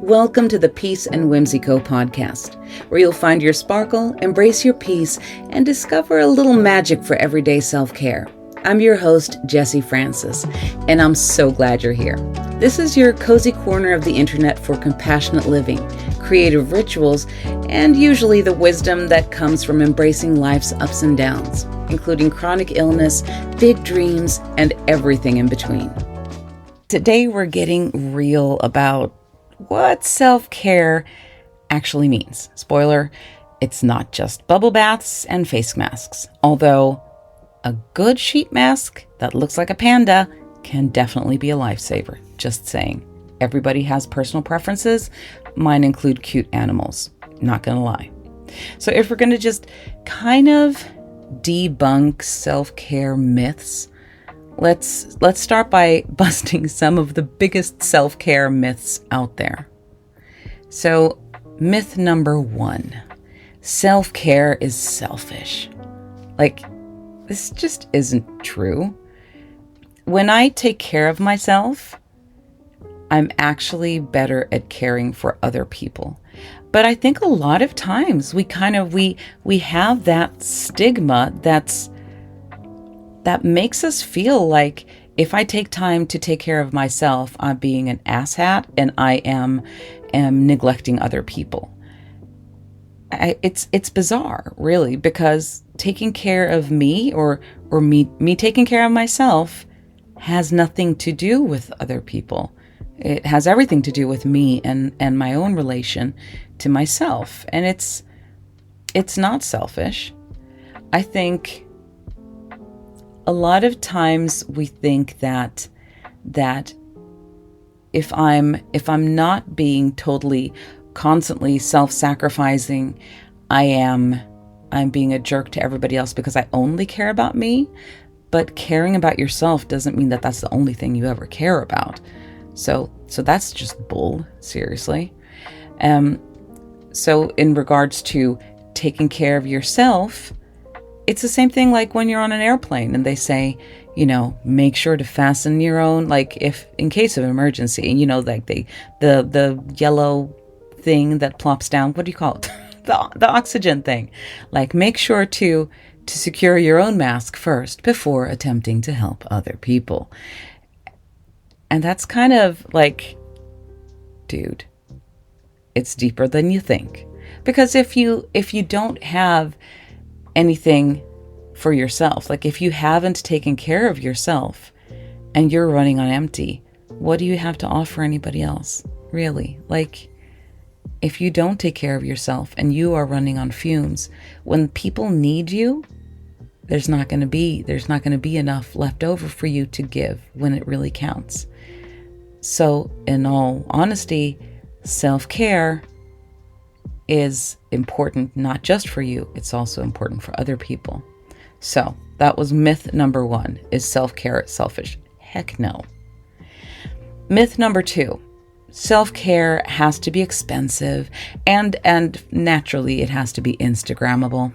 Welcome to the Peace Whimsy Co podcast, where you'll find your sparkle, embrace your peace, and discover a little magic for everyday self-care. I'm your host, Jessie Frances, and I'm so glad you're here. This is your cozy corner of the internet for compassionate living, creative rituals, and usually the wisdom that comes from embracing life's ups and downs, including chronic illness, big dreams, and everything in between. Today we're getting real about what self-care actually means. Spoiler, it's not just bubble baths and face masks, although a good sheet mask that looks like a panda can definitely be a lifesaver. Just saying. Everybody has personal preferences. Mine include cute animals. Not gonna lie. So if we're gonna just kind of debunk self-care myths, let's start by busting some of the biggest self-care myths out there. So myth number 1, self-care is selfish. This just isn't true. When I take care of myself, I'm actually better at caring for other people. But I think a lot of times we have that stigma that makes us feel like if I take time to take care of myself, I'm being an asshat and I am neglecting other people. It's bizarre, really, because taking care of me or me taking care of myself has nothing to do with other people. It has everything to do with me and my own relation to myself. And it's not selfish. I think a lot of times we think that if I'm not being totally constantly self-sacrificing, I'm being a jerk to everybody else because I only care about me. But caring about yourself doesn't mean that that's the only thing you ever care about. So that's just bull, seriously. So in regards to taking care of yourself, it's the same thing like when you're on an airplane and they say, make sure to fasten your own, if in case of emergency, the yellow thing that plops down, what do you call it? the oxygen thing. Make sure to secure your own mask first before attempting to help other people. And that's kind of dude, it's deeper than you think. Because if you don't have anything for yourself, if you haven't taken care of yourself and you're running on empty, what do you have to offer anybody else? Really? If you don't take care of yourself and you are running on fumes, when people need you, there's not going to be enough left over for you to give when it really counts. So in all honesty, self-care is important not just for you, it's also important for other people. So that was myth number 1. Is self-care selfish? Heck no. Myth number 2, self-care has to be expensive and naturally it has to be Instagrammable.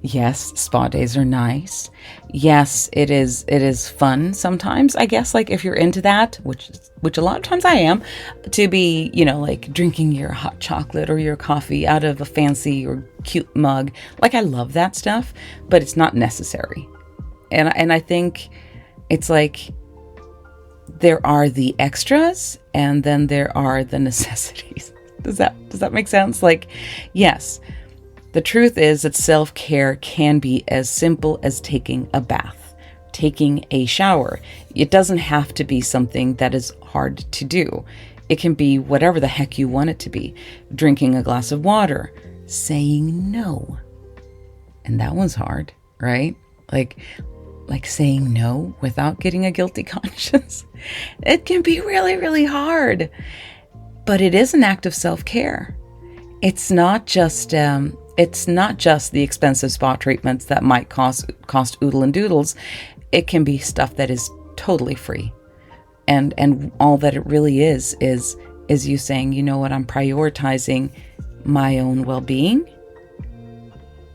Yes, spa days are nice. Yes, it is fun sometimes, I guess, if you're into that, which a lot of times I am, to be, drinking your hot chocolate or your coffee out of a fancy or cute mug. I love that stuff, but it's not necessary. And I think it's there are the extras and then there are the necessities. Does that make sense? Yes. The truth is that self-care can be as simple as taking a bath, taking a shower. It doesn't have to be something that is hard to do. It can be whatever the heck you want it to be. Drinking a glass of water, saying no. And that one's hard, right? Like saying no without getting a guilty conscience. It can be really, really hard. But it is an act of self-care. It's not just the expensive spa treatments that might cost oodle and doodles. It can be stuff that is totally free. And all that it really is you saying, you know what, I'm prioritizing my own well-being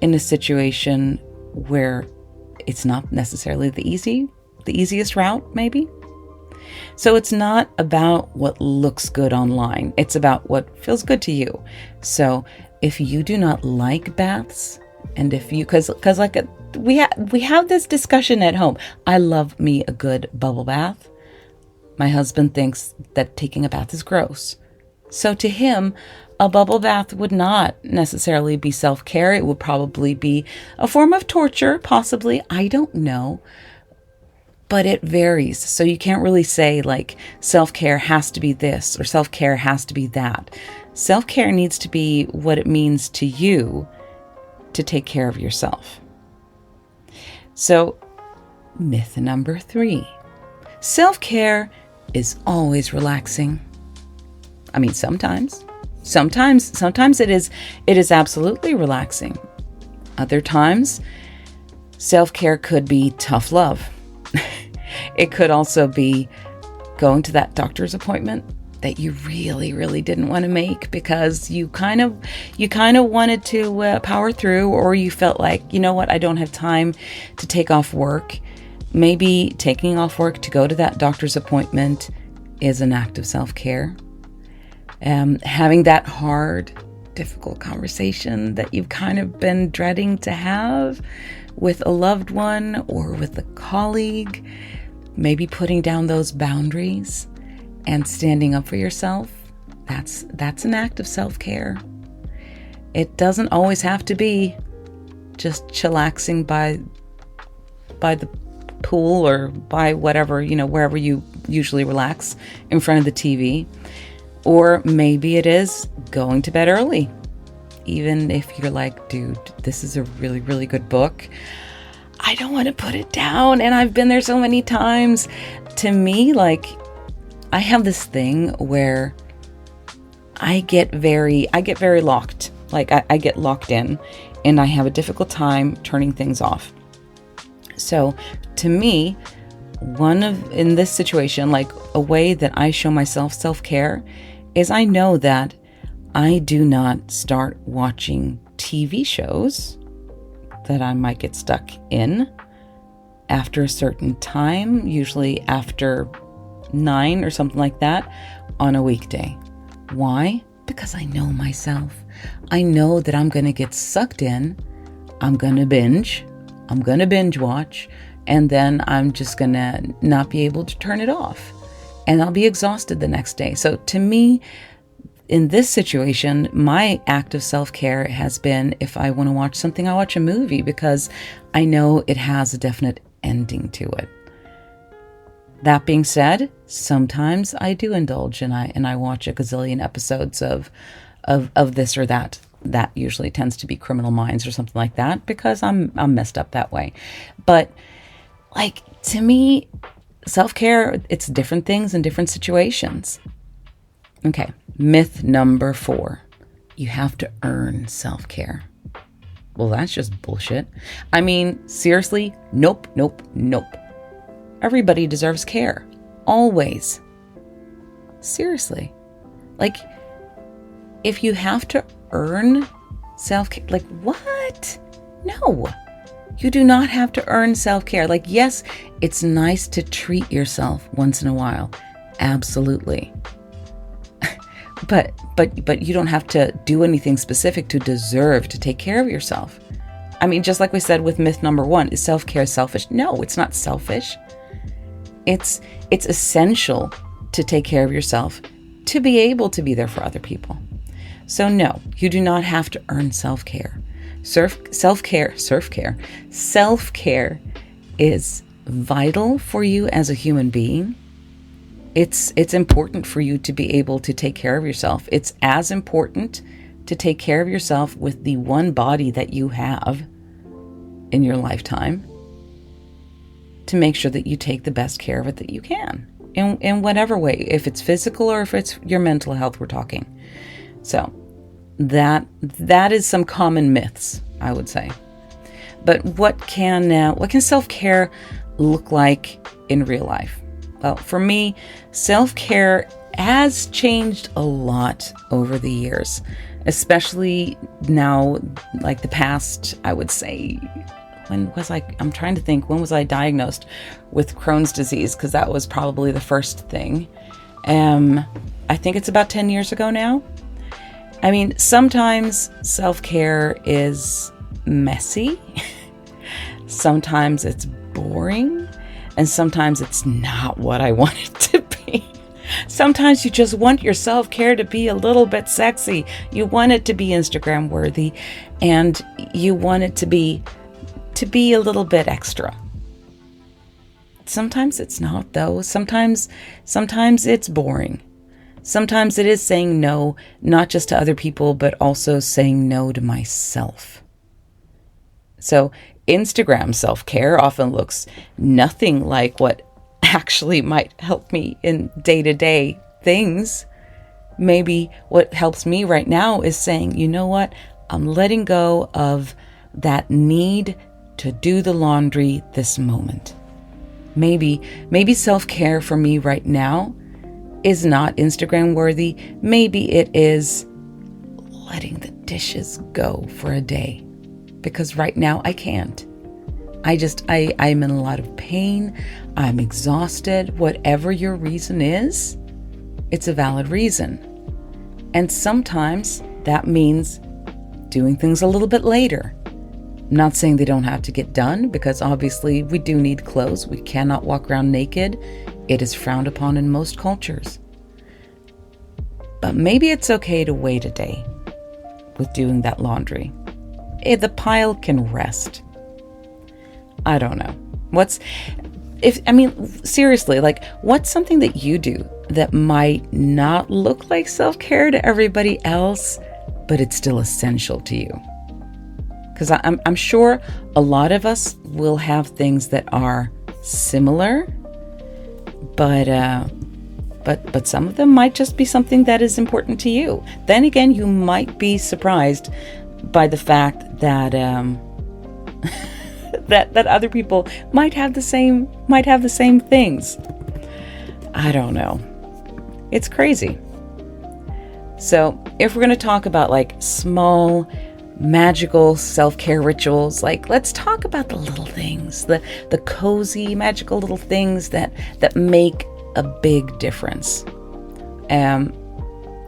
in a situation where it's not necessarily the easiest route, maybe. So it's not about what looks good online. It's about what feels good to you. So if you do not like baths, and if you, cause like we have this discussion at home. I love me a good bubble bath. My husband thinks that taking a bath is gross. So to him, a bubble bath would not necessarily be self-care. It would probably be a form of torture, possibly. I don't know. But it varies. So you can't really say like self-care has to be this or self-care has to be that. Self-care needs to be what it means to you to take care of yourself. So myth number 3, self-care is always relaxing. I mean, sometimes it is absolutely relaxing. Other times, self-care could be tough love. It could also be going to that doctor's appointment that you really, really didn't want to make because you kind of wanted to power through, or you felt like, you know what, I don't have time to take off work. Maybe taking off work to go to that doctor's appointment is an act of self-care. Having that hard, difficult conversation that you've kind of been dreading to have with a loved one or with a colleague, maybe putting down those boundaries and standing up for yourself, that's an act of self-care. It doesn't always have to be just chillaxing by the pool or by whatever, wherever you usually relax in front of the TV. Or maybe it is going to bed early. Even if you're like, dude, this is a really, really good book. I don't want to put it down. And I've been there so many times. To me, like, I have this thing where I get very locked. Like I get locked in and I have a difficult time turning things off. So to me, in this situation, like a way that I show myself self-care is I know that I do not start watching TV shows that I might get stuck in after a certain time, usually after 9 or something like that, on a weekday. Why? Because I know myself. I know that I'm going to get sucked in. I'm going to binge watch, and then I'm just going to not be able to turn it off. And I'll be exhausted the next day. So to me, in this situation, my act of self-care has been, if I want to watch something, I watch a movie because I know it has a definite ending to it. That being said, sometimes I do indulge and I watch a gazillion episodes of this or that. That usually tends to be Criminal Minds or something like that because I'm messed up that way. But like, to me, self-care, it's different things in different situations. Okay, myth number 4. You have to earn self-care. Well, that's just bullshit. I mean, seriously, nope. Everybody deserves care. Always. Seriously. Like, if you have to earn self-care, like, what? No. You do not have to earn self-care. Like, yes, it's nice to treat yourself once in a while. Absolutely. But you don't have to do anything specific to deserve to take care of yourself. I mean, just like we said with myth number 1, is self-care selfish? No, it's not selfish. It's essential to take care of yourself to be able to be there for other people. So no, you do not have to earn self-care. Self-care is vital for you as a human being. It's important for you to be able to take care of yourself. It's as important to take care of yourself with the one body that you have in your lifetime, to make sure that you take the best care of it that you can in whatever way, if it's physical or if it's your mental health we're talking. So that is some common myths, I would say. But what can self-care look like in real life? Well, for me, self-care has changed a lot over the years, especially now, like the past, I would say, I'm trying to think, when was I diagnosed with Crohn's disease? Because that was probably the first thing. I think it's about 10 years ago now. I mean, sometimes self-care is messy. Sometimes it's boring. And sometimes it's not what I want it to be. Sometimes you just want your self-care to be a little bit sexy. You want it to be Instagram worthy, and you want it to be a little bit extra. Sometimes it's not, though. Sometimes it's boring. Sometimes it is saying no, not just to other people, but also saying no to myself. So Instagram self-care often looks nothing like what actually might help me in day-to-day things. Maybe what helps me right now is saying, you know what? I'm letting go of that need to do the laundry this moment. Maybe self-care for me right now is not Instagram worthy. Maybe it is letting the dishes go for a day, because right now I can't. I'm in a lot of pain. I'm exhausted. Whatever your reason is, it's a valid reason. And sometimes that means doing things a little bit later. I'm not saying they don't have to get done, because obviously we do need clothes. We cannot walk around naked. It is frowned upon in most cultures. But maybe it's okay to wait a day with doing that laundry. The pile can rest. I don't know. Seriously, like, what's something that you do that might not look like self-care to everybody else, but it's still essential to you? Because I'm sure a lot of us will have things that are similar, but some of them might just be something that is important to you. Then again, you might be surprised by the fact that that other people might have the same things. I don't know. It's crazy. So if we're going to talk about like small magical self-care rituals, like, let's talk about the little things, the cozy magical little things that make a big difference.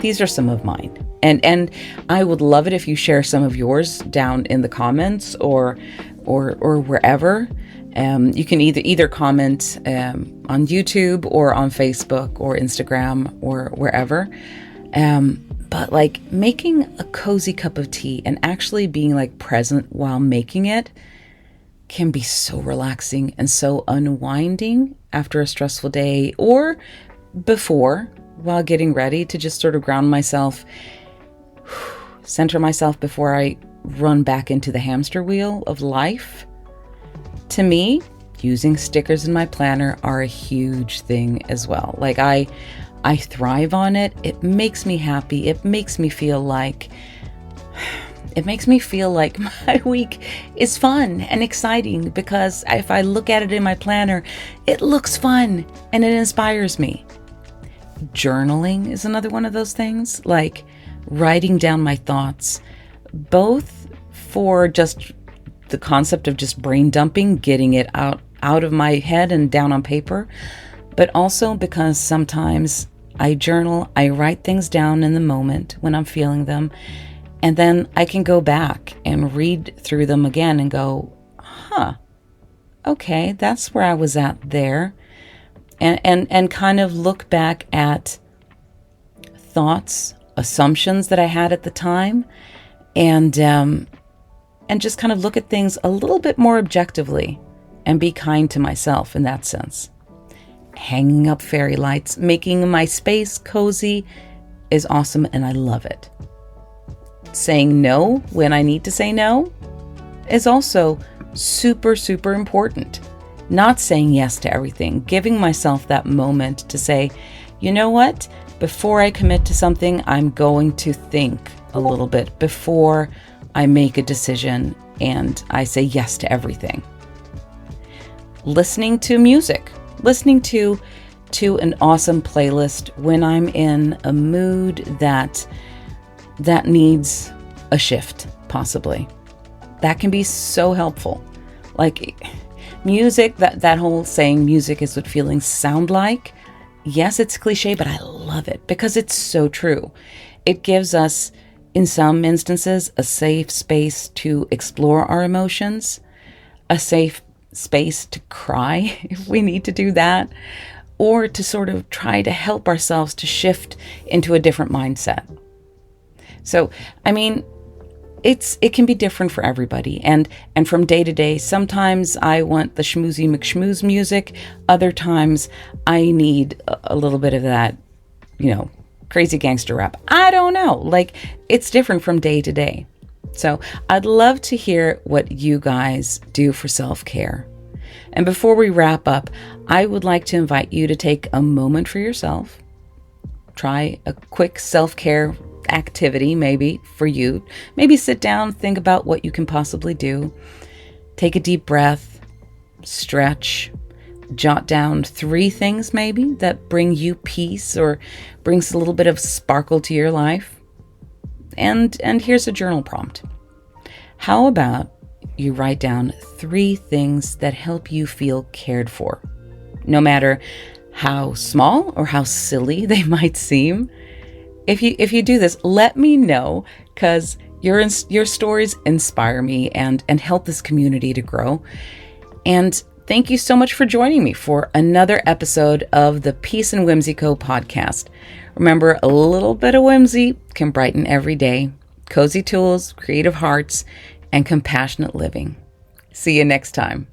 These are some of mine, and I would love it if you share some of yours down in the comments or wherever. You can either comment on YouTube or on Facebook or Instagram or wherever. But like, making a cozy cup of tea and actually being like present while making it can be so relaxing and so unwinding after a stressful day, or before, while getting ready, to just sort of ground myself, center myself before I run back into the hamster wheel of life. To me, using stickers in my planner are a huge thing as well. Like, I thrive on it. It makes me happy. It makes me feel like my week is fun and exciting, because if I look at it in my planner, it looks fun and it inspires me. Journaling is another one of those things, like writing down my thoughts, both for just the concept of just brain dumping, getting it out of my head and down on paper, but also because sometimes I journal, I write things down in the moment when I'm feeling them, and then I can go back and read through them again and go, okay, that's where I was at there. And kind of look back at thoughts, assumptions that I had at the time, and just kind of look at things a little bit more objectively and be kind to myself in that sense. Hanging up fairy lights, making my space cozy is awesome, and I love it. Saying no when I need to say no is also super, super important. Not saying yes to everything, giving myself that moment to say, you know what? Before I commit to something, I'm going to think a little bit before I make a decision and I say yes to everything. Listening to music, listening to an awesome playlist when I'm in a mood that needs a shift, possibly. That can be so helpful. Like music, that whole saying, music is what feelings sound like. Yes, it's cliche, but I love it because it's so true. It gives us, in some instances, a safe space to explore our emotions, a safe space to cry if we need to do that, or to sort of try to help ourselves to shift into a different mindset. So, I mean, it can be different for everybody, and from day to day. Sometimes I want the schmoozy McSchmooze music. Other times I need a little bit of that, crazy gangster rap. I don't know. Like, it's different from day to day. So I'd love to hear what you guys do for self-care. And before we wrap up, I would like to invite you to take a moment for yourself. Try a quick self-care activity, maybe for you. Maybe sit down, think about what you can possibly do. Take a deep breath, stretch, jot down 3 things maybe that bring you peace or brings a little bit of sparkle to your life. And here's a journal prompt. How about you write down 3 things that help you feel cared for, no matter how small or how silly they might seem. If you do this, let me know, because your stories inspire me and help this community to grow. And thank you so much for joining me for another episode of the Peace and Whimsy Co podcast. Remember, a little bit of whimsy can brighten every day. Cozy tools, creative hearts, and compassionate living. See you next time.